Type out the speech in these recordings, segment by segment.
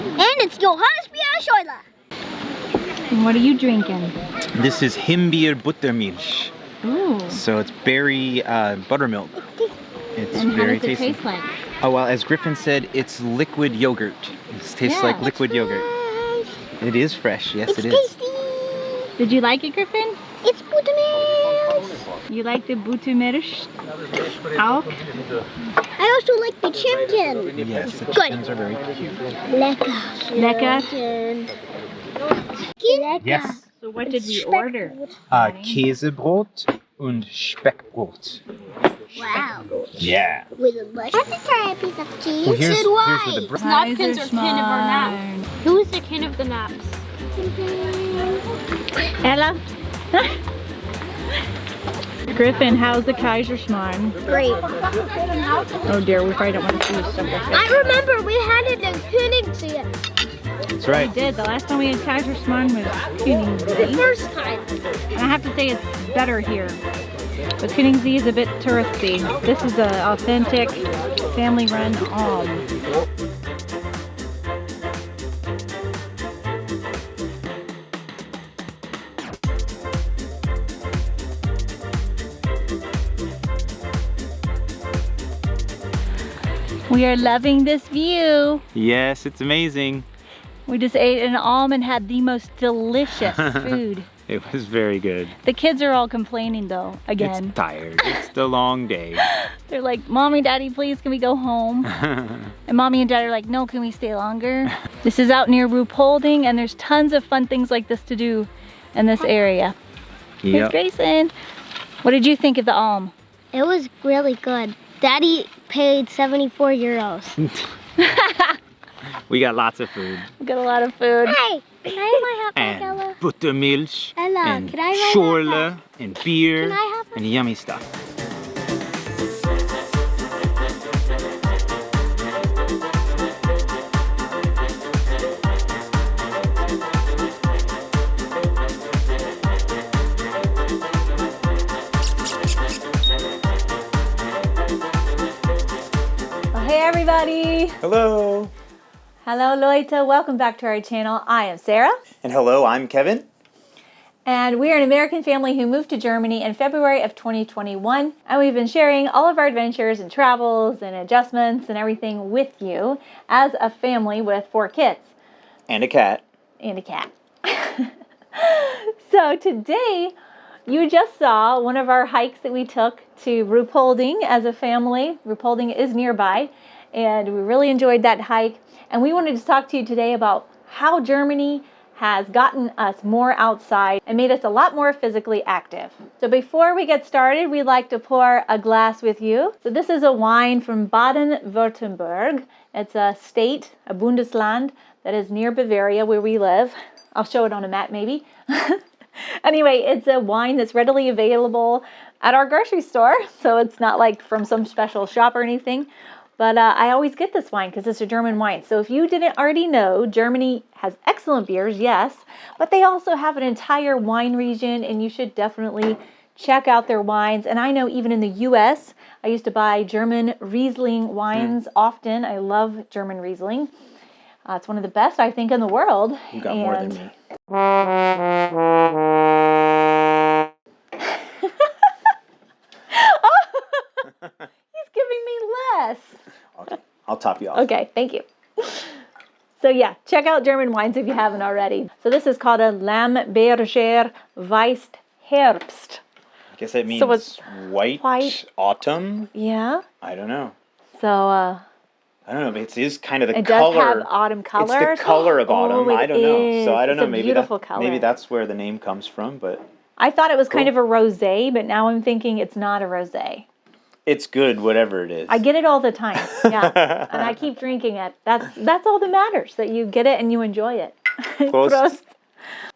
And it's Johannes Bierschäuler. And what are you drinking? This is Himbeer Buttermilch. Ooh. So it's berry buttermilk. It's And very how does it tasty. taste like? Oh, well, as Griffin said, it's liquid yogurt. It tastes like liquid yogurt. It is fresh, yes it is. It's tasty. Did you like it, Griffin? It's Buttermilch. You like the Buttermilch? Auch? I also like the chicken. Yes, the Good. chickens are very cute. Lecker. Lecker? Chicken. Yes. So what did we order? Käsebrot und Speckbrot. Wow. Yeah. With a much. Let's try a piece of cheese. Well, here's where the Napkins are kin of our naps. Who is the kin of the naps? Ella? Griffin, how's the Kaiserschmarrn? Great. Oh dear, we probably don't want to choose stuff like that. I remember we had it in Königssee. That's We right. did. The last time we had Kaiserschmarrn was Königssee. First time. And I have to say it's better here. But Königssee is a bit touristy. This is an authentic family-run Alm. We are loving this view. Yes, it's amazing. We just ate an alm and had the most delicious food. It was very good. The kids are all complaining though, again. It's tired. It's the long day. They're like, Mommy, Daddy, please, can we go home? And Mommy and Dad are like, no, can we stay longer? This is out near Ruhpolding, and there's tons of fun things like this to do in this area. Here's Yep. Grayson. What did you think of the alm? It was really good. Daddy paid 74 euros. We got lots of food. We got a lot of food. Hey, can I have my hot dog, And Ella? buttermilch. Ella, And can I have my schorle. And beer. Can I have And yummy stuff. Well, hey everybody. Hello. Hello Leute, welcome back to our channel. I am Sarah. And hello, I'm Kevin. And we are an American family who moved to Germany in February of 2021. And we've been sharing all of our adventures and travels and adjustments and everything with you as a family with 4 kids. And a cat. And a cat. So today, you just saw one of our hikes that we took to Ruhpolding as a family. Ruhpolding is nearby, and we really enjoyed that hike. And we wanted to talk to you today about how Germany has gotten us more outside and made us a lot more physically active. So before we get started, we'd like to pour a glass with you. So this is a wine from Baden-Württemberg. It's a state, a Bundesland, that is near Bavaria where we live. I'll show it on a map maybe. Anyway, it's a wine that's readily available at our grocery store. So it's not like from some special shop or anything. But I always get this wine because it's a German wine. So if you didn't already know, Germany has excellent beers, yes, but they also have an entire wine region, and you should definitely check out their wines. And I know even in the U.S., I used to buy German Riesling wines often. I love German Riesling. It's one of the best, I think, in the world. You got more than me. He's giving me less. Okay, I'll top you off. Okay, thank you. So yeah, check out German wines if you haven't already. So this is called a Langerbauer Herbst. I guess that means So it's white autumn. Yeah. I don't know. So I don't know, but it is kind of the it color. does have autumn colors. It's the color of autumn. Oh, I don't know. is. So I don't It's know. a Maybe beautiful color. maybe that's where the name comes from. But I thought it was kind of Cool. a rosé, but now I'm thinking it's not a rosé. it's good, whatever it is. I get it all the time. Yeah, and I keep drinking it. That's all that matters. That you get it and you enjoy it. Prost. Prost.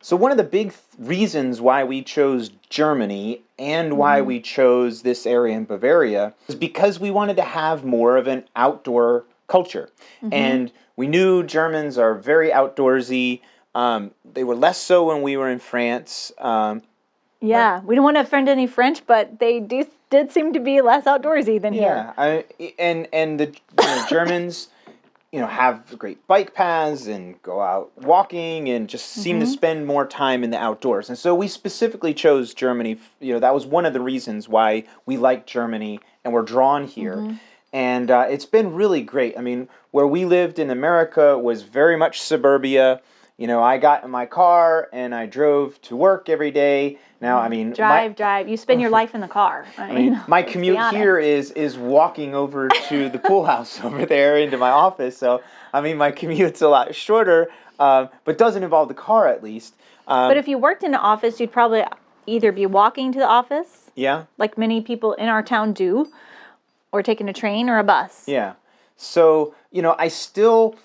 So one of the big reasons why we chose Germany and why we chose this area in Bavaria is because we wanted to have more of an outdoor culture. And we knew Germans are very outdoorsy. They were less so when we were in France. Yeah, we don't want to offend any French, but they did seem to be less outdoorsy than here. Yeah, and the Germans have great bike paths and go out walking and just seem to spend more time in the outdoors. And so we specifically chose Germany. That was one of the reasons why we like Germany and we're drawn here. And it's been really great. I mean, where we lived in America was very much suburbia. I got in my car and I drove to work every day. Now, I mean, drive. You spend your life in the car. I mean, my commute here is walking over to the pool house over there into my office. So, I mean, my commute's a lot shorter, but doesn't involve the car at least. But if you worked in an office, you'd probably either be walking to the office, like many people in our town do, or taking a train or a bus. Yeah. So, I still,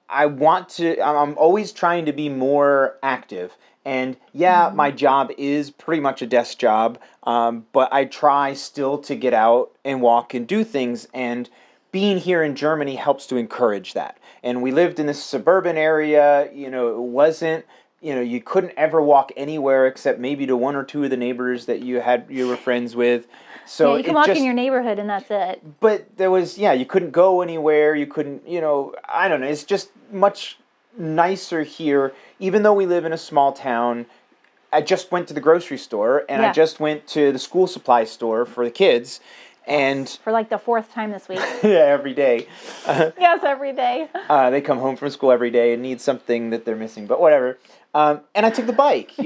I'm always trying to be more active. And my job is pretty much a desk job, but I try still to get out and walk and do things. And being here in Germany helps to encourage that. And we lived in this suburban area, it wasn't, you couldn't ever walk anywhere except maybe to one or two of the neighbors that you were friends with. So you can walk in your neighborhood and that's it. But there was, you couldn't go anywhere. You couldn't, I don't know. It's just much nicer here. Even though we live in a small town, I just went to the grocery store and I just went to the school supply store for the kids. And for like the 4th time this week. Every day. Yes, every day. They come home from school every day and need something that they're missing, but whatever. And I took the bike,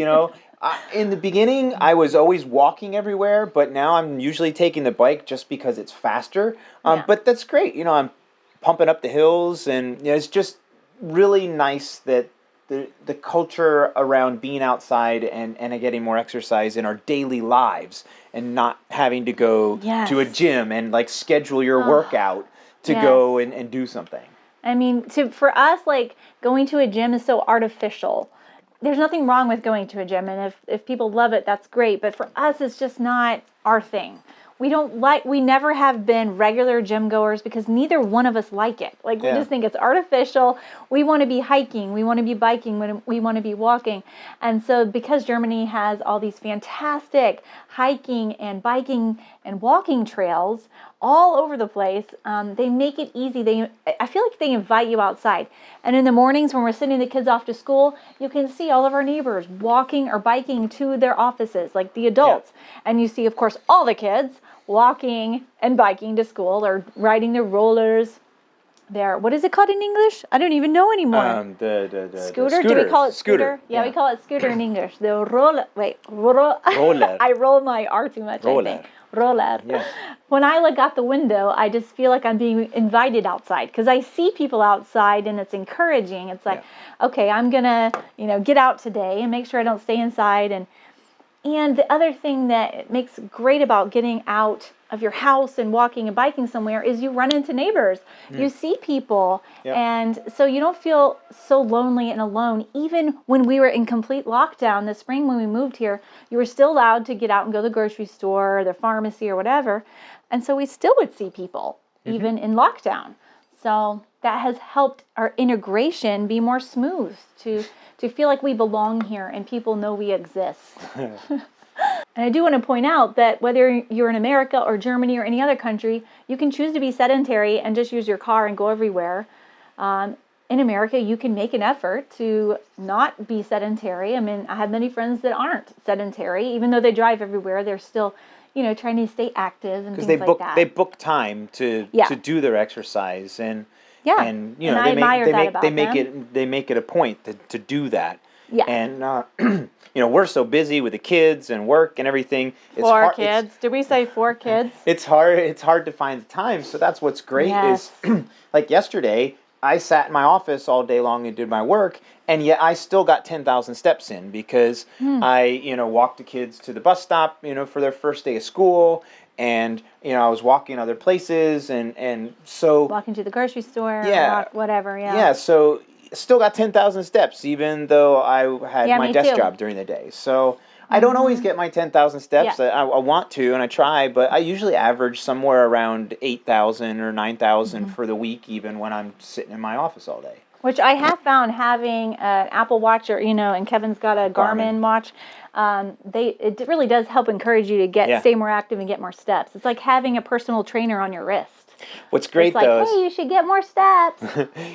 in the beginning, I was always walking everywhere, but now I'm usually taking the bike just because it's faster. But that's great. I'm pumping up the hills, and it's just really nice that the culture around being outside and getting more exercise in our daily lives and not having to go to a gym and like schedule your workout to go and do something. I mean, for us, like going to a gym is so artificial. There's nothing wrong with going to a gym, and if people love it, that's great. But for us, it's just not our thing. We never have been regular gym goers because neither one of us like it. Like, we just think it's artificial. We want to be hiking. We want to be biking. We want to be walking. And so because Germany has all these fantastic hiking and biking and walking trails all over the place, they make it easy. I feel like they invite you outside. And in the mornings when we're sending the kids off to school, you can see all of our neighbors walking or biking to their offices, like the adults. And you see, of course, all the kids walking and biking to school or riding their rollers. What is it called in English? I don't even know anymore. The scooter? Do we call it scooter? Yeah, we call it scooter in English. The roller. Roller. I roll my R too much, I think. Roller. Yeah. When I look out the window, I just feel like I'm being invited outside because I see people outside and it's encouraging. It's like, okay, I'm going to, get out today and make sure I don't stay inside. And the other thing that makes great about getting out of your house and walking and biking somewhere is you run into neighbors. You see people. And so you don't feel so lonely and alone. Even when we were in complete lockdown this spring when we moved here, you were still allowed to get out and go to the grocery store or the pharmacy or whatever. And so we still would see people even in lockdown. So that has helped our integration be more smooth to feel like we belong here and people know we exist. And I do want to point out that whether you're in America or Germany or any other country, you can choose to be sedentary and just use your car and go everywhere. In America, you can make an effort to not be sedentary. I mean, I have many friends that aren't sedentary. Even though they drive everywhere, they're still, trying to stay active and things like that. They book time to do their exercise. And I admire that about them. They make it a point to do that. Yeah. And we're so busy with the kids and work and everything. Four kids. Did we say 4 kids? It's hard to find the time. So that's what's great is like yesterday, I sat in my office all day long and did my work, and yet I still got 10,000 steps in because I walked the kids to the bus stop, for their first day of school. And, I was walking other places and so... Walking to the grocery store, whatever, Yeah, so still got 10,000 steps, even though I had my desk job during the day. So I don't always get my 10,000 steps. I want to, and I try, but I usually average somewhere around 8,000 or 9,000 for the week, even when I'm sitting in my office all day. Which I have found having an Apple Watch or, and Kevin's got a Garmin watch, it really does help encourage you to stay more active and get more steps. It's like having a personal trainer on your wrist. What's great It's like, though hey, you should get more steps.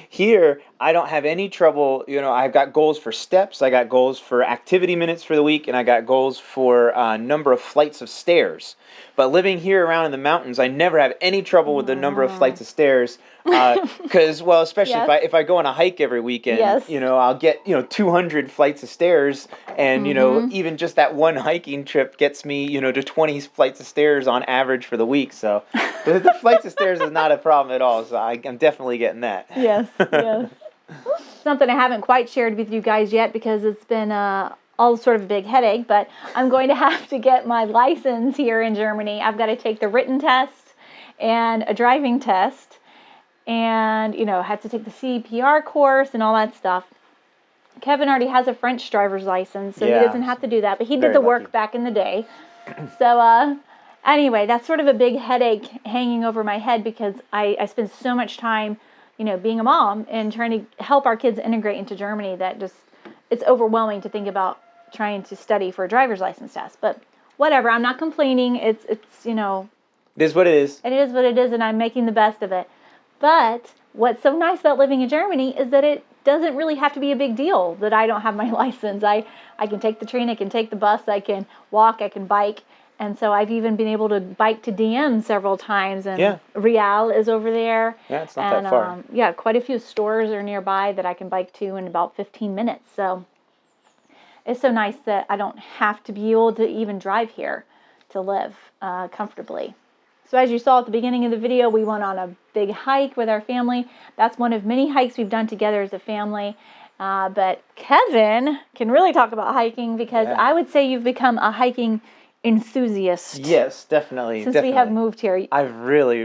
here, I don't have any trouble. I've got goals for steps, I got goals for activity minutes for the week, and I got goals for number of flights of stairs. But living here around in the mountains, I never have any trouble with the number of flights of stairs. Because, especially Yes. if I go on a hike every weekend, Yes. I'll get 200 flights of stairs, and even just that one hiking trip gets me to 20 flights of stairs on average for the week. So the flights of stairs is not a problem at all. So I'm definitely getting that. Yes, yes. Something I haven't quite shared with you guys yet because it's been all sort of a big headache, but I'm going to have to get my license here in Germany. I've got to take the written test and a driving test and, have to take the CPR course and all that stuff. Kevin already has a French driver's license, so he doesn't have to do that, but he did the work back in the day. So, anyway, that's sort of a big headache hanging over my head because I spend so much time, being a mom and trying to help our kids integrate into Germany that it's overwhelming to think about trying to study for a driver's license test. But whatever, I'm not complaining. It's It is what it is. It is what it is, and I'm making the best of it. But what's so nice about living in Germany is that it doesn't really have to be a big deal that I don't have my license. I can take the train, I can take the bus, I can walk, I can bike. And so I've even been able to bike to DM several times, and Real is over there. Yeah, it's not that far. Quite a few stores are nearby that I can bike to in about 15 minutes. So it's so nice that I don't have to be able to even drive here to live comfortably. So as you saw at the beginning of the video, we went on a big hike with our family. That's one of many hikes we've done together as a family. But Kevin can really talk about hiking because I would say you've become a hiking enthusiast. Yes, definitely. Since we have moved here. I've really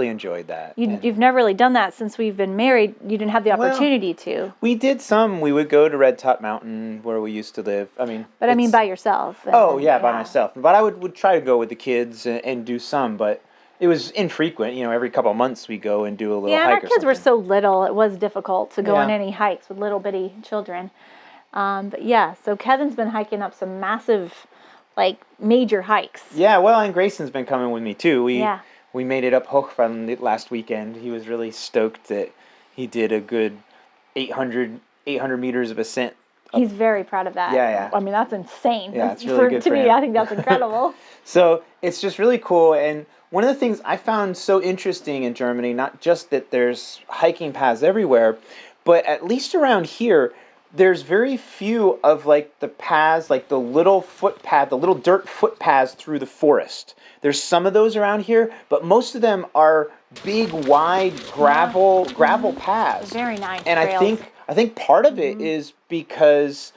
enjoyed that. You've never really done that since we've been married. You didn't have the opportunity to. We did some. We would go to Red Top Mountain where we used to live. But I mean by yourself. By myself. But I would try to go with the kids and do some, but it was infrequent. Every couple of months we go and do a little hike or something. Yeah, our kids were so little, it was difficult to go on any hikes with little bitty children. So Kevin's been hiking up some massive major hikes. Yeah, and Grayson's been coming with me too. We made it up Hochfallen last weekend. He was really stoked that he did a good 800 meters of ascent. He's very proud of that. Yeah. That's insane. Yeah, it's really good to for me, him. I think that's incredible. So it's just really cool. And one of the things I found so interesting in Germany, not just that there's hiking paths everywhere, but at least around here, there's very few of the paths, the little footpath, the little dirt footpaths through the forest. There's some of those around here, but most of them are big, wide gravel paths. Very nice. And trails. I think part of it is because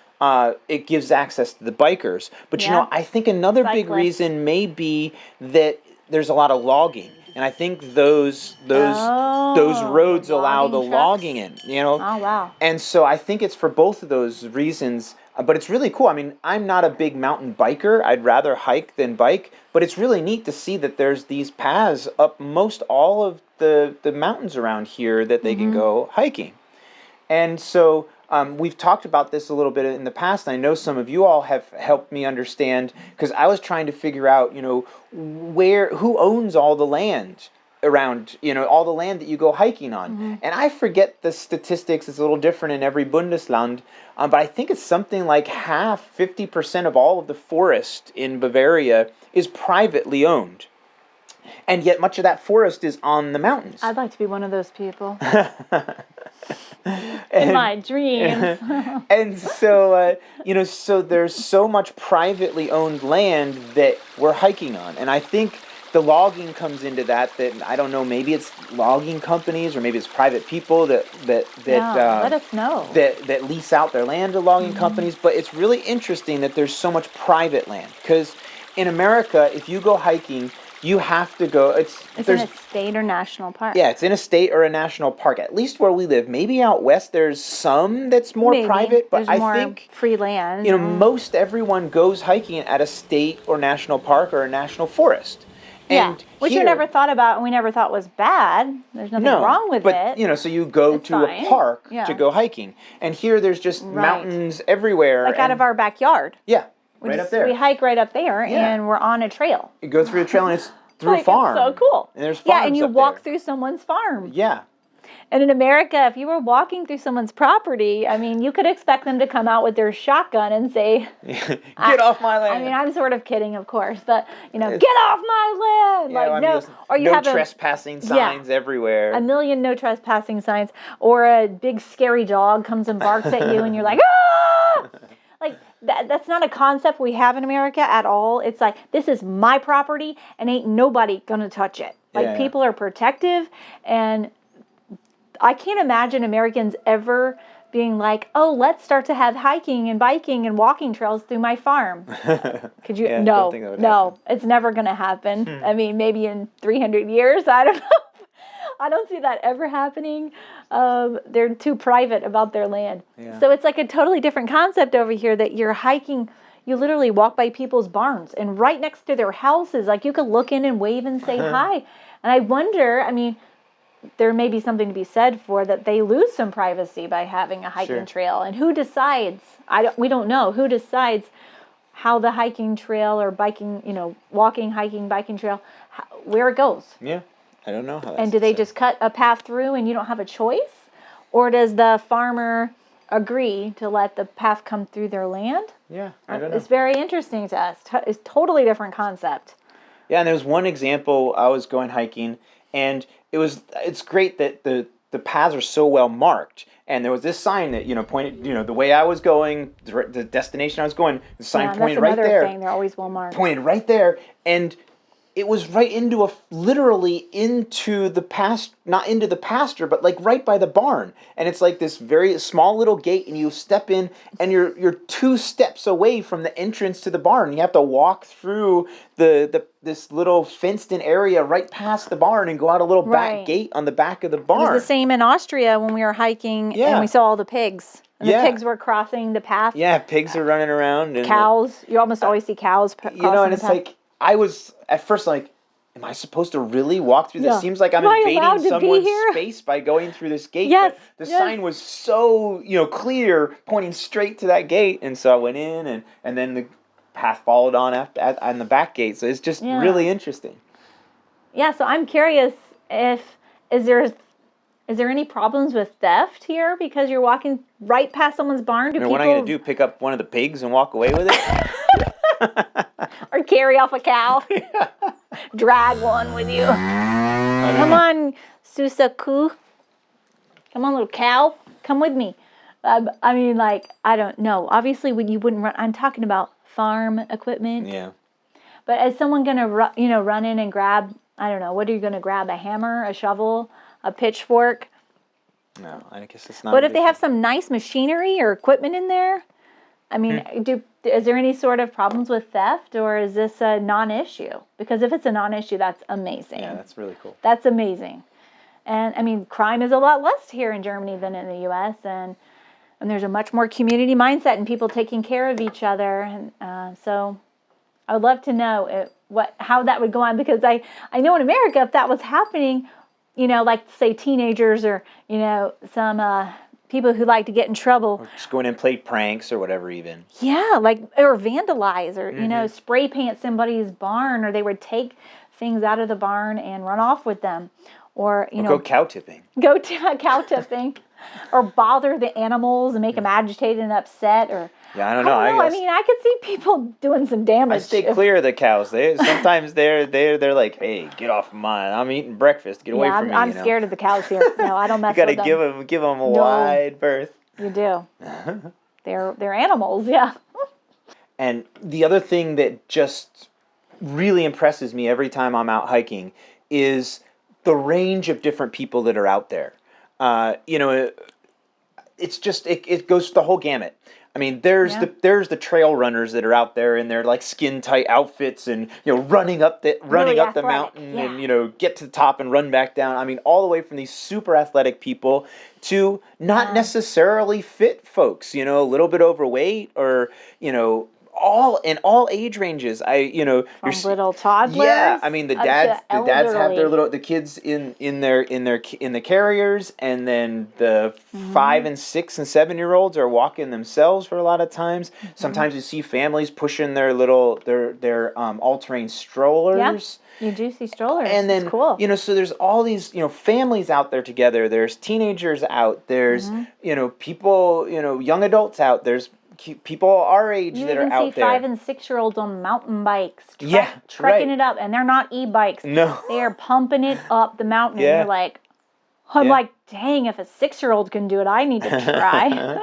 it gives access to the bikers. But I think another big reason may be that there's a lot of logging. And I think those roads allow the logging in, Oh, wow. And so I think it's for both of those reasons. But it's really cool. I'm not a big mountain biker. I'd rather hike than bike. But it's really neat to see that there's these paths up most all of the mountains around here that they can go hiking. And so we've talked about this a little bit in the past. I know some of you all have helped me understand, because I was trying to figure out, who owns all the land around, all the land that you go hiking on. And I forget the statistics. It's a little different in every Bundesland. But I think it's something like 50% of all of the forest in Bavaria is privately owned. And yet much of that forest is on the mountains. I'd like to be one of those people. In my dreams. And so, so there's so much privately owned land that we're hiking on. And I think the logging comes into that I don't know, maybe it's logging companies or maybe it's private people that let us know. That lease out their land to logging companies. But it's really interesting that there's so much private land, because in America, if you go hiking, you have to go. It's in a state or national park. Yeah, it's in a state or a national park. At least where we live. Maybe out west there's some that's more private, but there's I think free land. Most everyone goes hiking at a state or national park or a national forest. And which we never thought about, and we never thought was bad. There's nothing wrong with it. But so you go to a park to go hiking, and here there's just mountains everywhere, out of our backyard. Yeah. Up there. We hike right up there, and we're on a trail. You go through a trail, and through a farm. It's so cool. And there's farms yeah, and you up walk there. through someone's farm. Yeah. And in America, if you were walking through someone's property, I mean, you could expect them to come out with their shotgun and say, "Get off my land." I mean, I'm sort of kidding, of course, but get off my land. Yeah, like, well, no, or you no have trespassing signs everywhere. a million no trespassing signs, or a big scary dog comes and barks at you, and you're like, ah! Like, that's not a concept we have in America at all. It's like, this is my property, and ain't nobody gonna touch it. Like, people are protective, and I can't imagine Americans ever being like, oh, let's start to have hiking and biking and walking trails through my farm. Could you? Yeah, no, don't think that would happen. It's never going to happen. I mean, maybe in 300 years, I don't know. I don't see that ever happening. They're too private about their land. Yeah. So it's like a totally different concept over here that you're hiking. You literally walk by people's barns, and right next to their houses, like you could look in and wave and say hi. And I wonder, I mean, there may be something to be said for that they lose some privacy by having a hiking trail. And who decides? We don't know. Who decides how the hiking trail or biking, walking, hiking, biking trail, where it goes? Yeah, I don't know how that's And do they just cut a path through and you don't have a choice? Or does the farmer agree to let the path come through their land? Yeah, I don't know. It's very interesting to us. It's a totally different concept. Yeah, and there was one example. I was going hiking, and it's great that the paths are so well marked. And there was this sign that pointed the way I was going, the destination I was going. The sign pointed right there. That's another thing. They're always well marked. Pointed right there, and it was right into literally into the not into the pasture, but like right by the barn. And it's like this very small little gate, and you step in, and you're 2 steps away from the entrance to the barn. You have to walk through this little fenced-in area right past the barn and go out a little back gate on the back of the barn. It was the same in Austria when we were hiking, and we saw all the pigs. And the pigs were crossing the path. Yeah, pigs are running around. And cows. You almost always see cows crossing and it's the path. like, I was at first like, am I supposed to really walk through this? Yeah. Seems like I'm Am I allowed invading to be someone's here? space by going through this gate. Yes, But the sign was so, clear, pointing straight to that gate. And so I went in, and then the path followed on on the back gate. So it's just really interesting. Yeah, so I'm curious is there any problems with theft here because you're walking right past someone's barn? What am I going to do? Pick up one of the pigs and walk away with it? Or carry off a cow? Drag one with you. Come on, Susaku. Come on, little cow. Come with me. I mean, like, I don't know. Obviously, you wouldn't run. I'm talking about farm equipment. Yeah. But is someone going to run in and grab, I don't know, what are you going to grab? A hammer, a shovel, a pitchfork? No, I guess it's not. What if they have some nice machinery or equipment in there? I mean, is there any sort of problems with theft, or is this a non-issue? Because if it's a non-issue, that's amazing. Yeah, that's really cool. That's amazing. And, I mean, crime is a lot less here in Germany than in the U.S., and there's a much more community mindset and people taking care of each other. And so I would love to know how that would go on, because I know in America, if that was happening, like, say, teenagers or, some people who like to get in trouble. Or just going in and play pranks or whatever even. Yeah, or vandalize or, spray paint somebody's barn, or they would take things out of the barn and run off with them. Or go cow tipping. Go to cow tipping. Or bother the animals and make them agitated and upset. Or yeah, I don't know. I mean, I could see people doing some damage. I stay clear of the cows. Sometimes they're like, hey, get off mine. I'm eating breakfast. Get away from me. I'm scared of the cows here. No, I don't mess with them. You got to give them a wide berth. You do. They're animals, yeah. And the other thing that just really impresses me every time I'm out hiking is the range of different people that are out there. It's just it goes the whole gamut. I mean, there's the trail runners that are out there in their like skin tight outfits and running up the mountain and get to the top and run back down. I mean, all the way from these super athletic people to not necessarily fit folks. A little bit overweight or all age ranges. From little toddlers. Yeah, I mean the up to dads have their elderly. the kids in the carriers, and then the 5 and 6 and 7-year-olds are walking themselves for a lot of times. Sometimes you see families pushing their all-terrain strollers. You do see strollers. And then, it's cool. So there's all these, families out there together. There's teenagers out. There's, people, young adults out. There's people our age that are out there. You even see 5 and 6-year-olds on mountain bikes. right. Trekking it up. And they're not e-bikes. No. They are pumping it up the mountain. Yeah. And you're like, I'm like, dang, if a 6-year-old can do it, I need to try.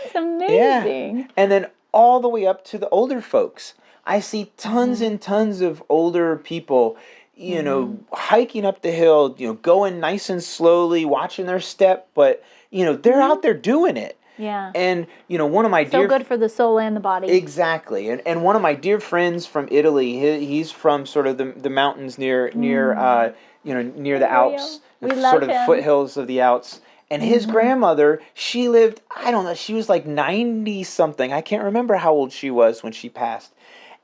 It's amazing. Yeah. And then all the way up to the older folks. I see tons and tons of older people, hiking up the hill, going nice and slowly, watching their step, but, they're out there doing it. Yeah. And, one of my so good for the soul and the body. Exactly. And one of my dear friends from Italy, he's from sort of the mountains near the Alps, We love sort of him. foothills of the Alps. And his grandmother, she lived, I don't know, she was like 90 something. I can't remember how old she was when she passed.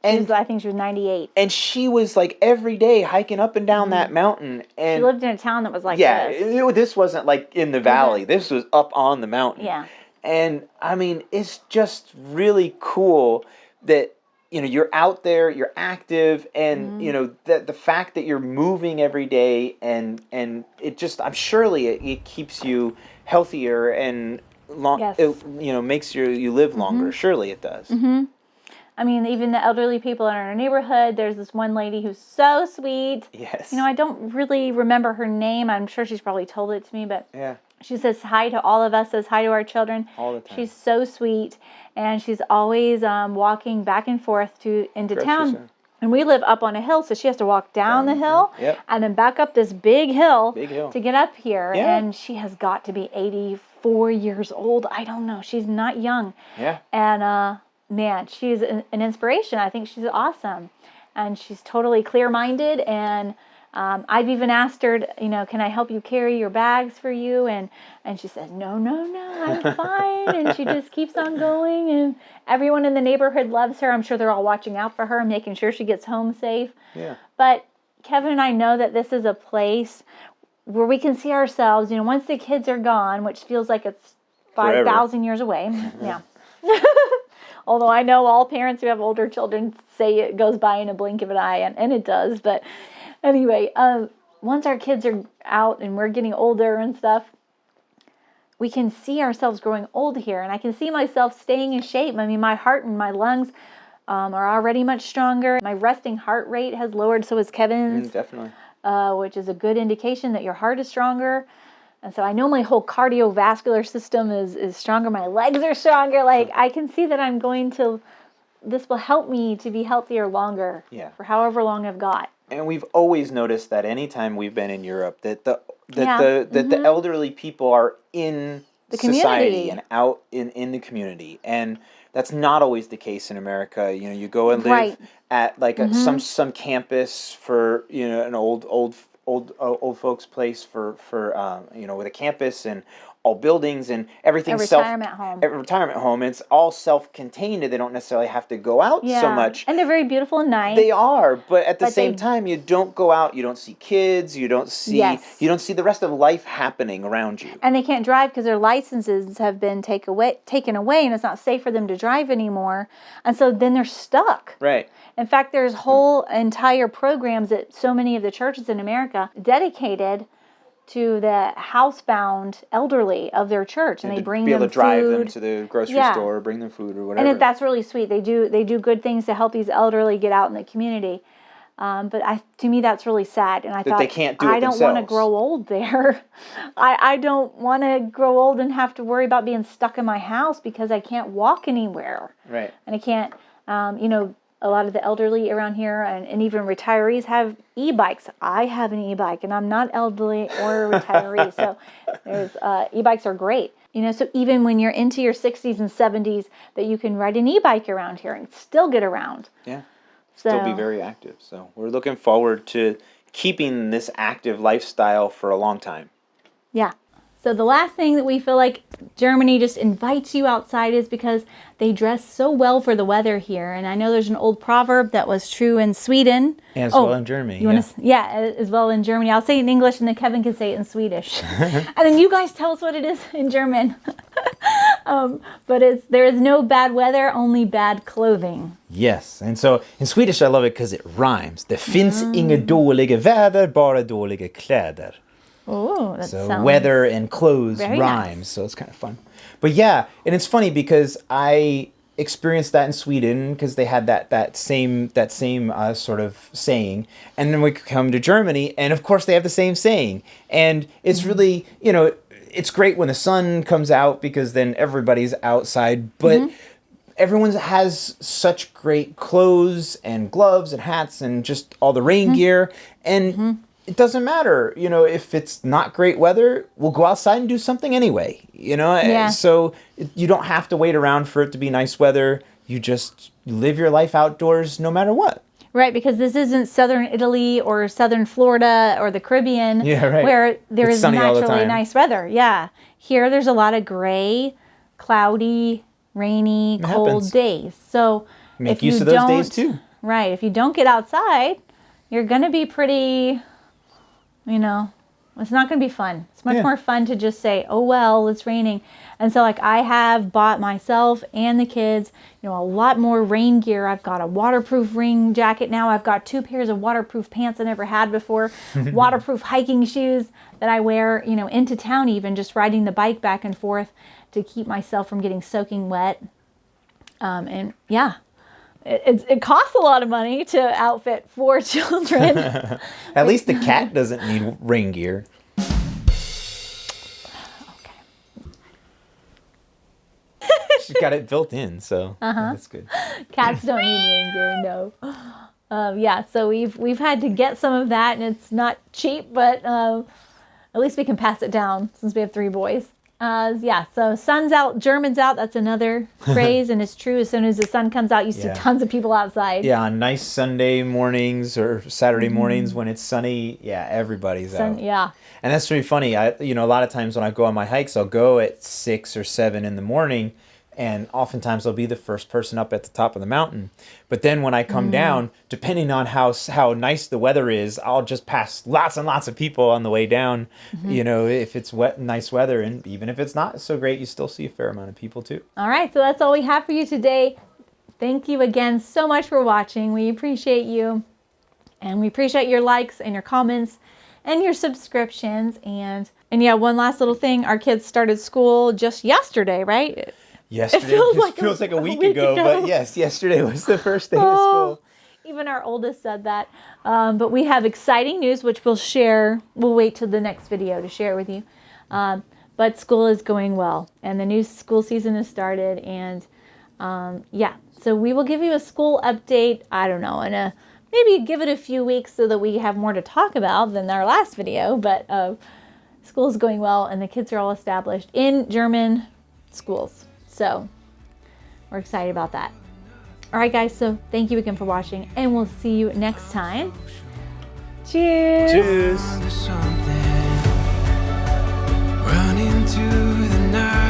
And I think she was 98. And she was like every day hiking up and down that mountain. And she lived in a town that was like this. This wasn't like in the valley. This was up on the mountain. Yeah. And I mean, it's just really cool that, you're out there, you're active, and, the fact that you're moving every day and it just, surely it keeps you healthier and long, Yes. it, makes you live longer. Surely it does. I mean, even the elderly people in our neighborhood, there's this one lady who's so sweet. Yes. I don't really remember her name. I'm sure she's probably told it to me, but Yeah. she says hi to all of us, says hi to our children. All the time. She's so sweet, and she's always walking back and forth into town. center. And we live up on a hill, so she has to walk down the hill Yep. and then back up this big hill, Big hill. to get up here. Yeah. And she has got to be 84 years old. I don't know. She's not young. Yeah. And man, she's an inspiration. I think she's awesome. And she's totally clear-minded. And I've even asked her, can I help you carry your bags for you? And she says, no, I'm fine. And she just keeps on going. And everyone in the neighborhood loves her. I'm sure they're all watching out for her and making sure she gets home safe. Yeah. But Kevin and I know that this is a place where we can see ourselves, once the kids are gone, which feels like it's 5,000 years away. Yeah. Although I know all parents who have older children say it goes by in a blink of an eye, and it does. But anyway, once our kids are out and we're getting older and stuff, we can see ourselves growing old here. And I can see myself staying in shape. I mean, my heart and my lungs are already much stronger. My resting heart rate has lowered, so has Kevin's. Definitely. Which is a good indication that your heart is stronger. And so I know my whole cardiovascular system is stronger. My legs are stronger. Like, I can see that this will help me to be healthier longer. Yeah. For however long I've got. And we've always noticed that anytime we've been in Europe, that the elderly people are in The society community. and out in the community, and that's not always the case in America. You go and live Right. at like some campus for an old folks place for with a campus and all buildings and everything. A retirement home. A retirement home. It's all self-contained, and they don't necessarily have to go out so much. And they're very beautiful and nice. They are, but at the But same time, you don't go out. You don't see kids. You don't see. Yes. You don't see the rest of life happening around you. And they can't drive because their licenses have been taken away, and it's not safe for them to drive anymore. And so then they're stuck. Right. In fact, there's whole entire programs at so many of the churches in America dedicated to the housebound elderly of their church, and they bring them food. Be able to drive them to the grocery store, bring them food or whatever. And that's really sweet. They do good things to help these elderly get out in the community. But to me, that's really sad. And I thought, they can't do it I don't want to themselves. grow old there. I don't want to grow old and have to worry about being stuck in my house because I can't walk anywhere. Right. And I can't, a lot of the elderly around here and even retirees have e-bikes. I have an e-bike, and I'm not elderly or a retiree. So there's e-bikes are great. So even when you're into your 60s and 70s, that you can ride an e-bike around here and still get around. Yeah. So, Still be very active. So we're looking forward to keeping this active lifestyle for a long time. Yeah. So the last thing that we feel like Germany just invites you outside is because they dress so well for the weather here. And I know there's an old proverb that was true in Sweden. As well in Germany. As well in Germany. I'll say it in English and then Kevin can say it in Swedish. And then you guys tell us what it is in German. But there is no bad weather, only bad clothing. Yes, and so in Swedish I love it because it rhymes. Det finns inga dåliga väder, bara dåliga kläder. Oh, that so sounds weather and clothes very rhymes, nice. So it's kind of fun. But yeah, and it's funny because I experienced that in Sweden because they had that same sort of saying, and then we come to Germany, and of course they have the same saying, and it's really, you know, it's great when the sun comes out because then everybody's outside, but everyone has such great clothes and gloves and hats and just all the rain gear, and it doesn't matter, you know, if it's not great weather, we'll go outside and do something anyway, you know? Yeah. So you don't have to wait around for it to be nice weather. You just live your life outdoors no matter what. Right, because this isn't southern Italy or southern Florida or the Caribbean where there is naturally nice weather. Yeah. Here there's a lot of gray, cloudy, rainy, cold days. So make use of those days too. Right. If you don't get outside, you're going to be pretty, you know, it's not going to be fun. It's much more fun to just say, oh, well, it's raining. And so like I have bought myself and the kids, you know, a lot more rain gear. I've got a waterproof rain jacket now. I've got 2 pairs of waterproof pants I never had before, waterproof hiking shoes that I wear, you know, into town even, just riding the bike back and forth to keep myself from getting soaking wet. And yeah. It costs a lot of money to outfit 4 children. At least the cat doesn't need rain gear. Okay. She's got it built in, so that's good. Cats don't need rain gear, no. Yeah, so we've had to get some of that, and it's not cheap, but at least we can pass it down since we have 3 boys. So sun's out, German's out. That's another phrase, and it's true. As soon as the sun comes out, you see tons of people outside. Yeah, on nice Sunday mornings or Saturday mornings when it's sunny, everybody's out. Yeah. And that's really funny. A lot of times when I go on my hikes, I'll go at 6 or 7 in the morning, and oftentimes I'll be the first person up at the top of the mountain. But then when I come down, depending on how nice the weather is, I'll just pass lots and lots of people on the way down. You know, if it's nice weather, and even if it's not so great, you still see a fair amount of people too. All right, so that's all we have for you today. Thank you again so much for watching. We appreciate you, and we appreciate your likes and your comments and your subscriptions. And yeah, one last little thing. Our kids started school just yesterday, right? Yesterday feels like a week ago, but yes, yesterday was the first day of school. Even our oldest said that. But we have exciting news, which we'll share. We'll wait till the next video to share with you. But school is going well, and the new school season has started. And so we will give you a school update. I don't know, maybe give it a few weeks so that we have more to talk about than our last video. But school is going well, and the kids are all established in German schools. So we're excited about that. All right, guys. So thank you again for watching, and we'll see you next time. Cheers. Cheers. Run into the night.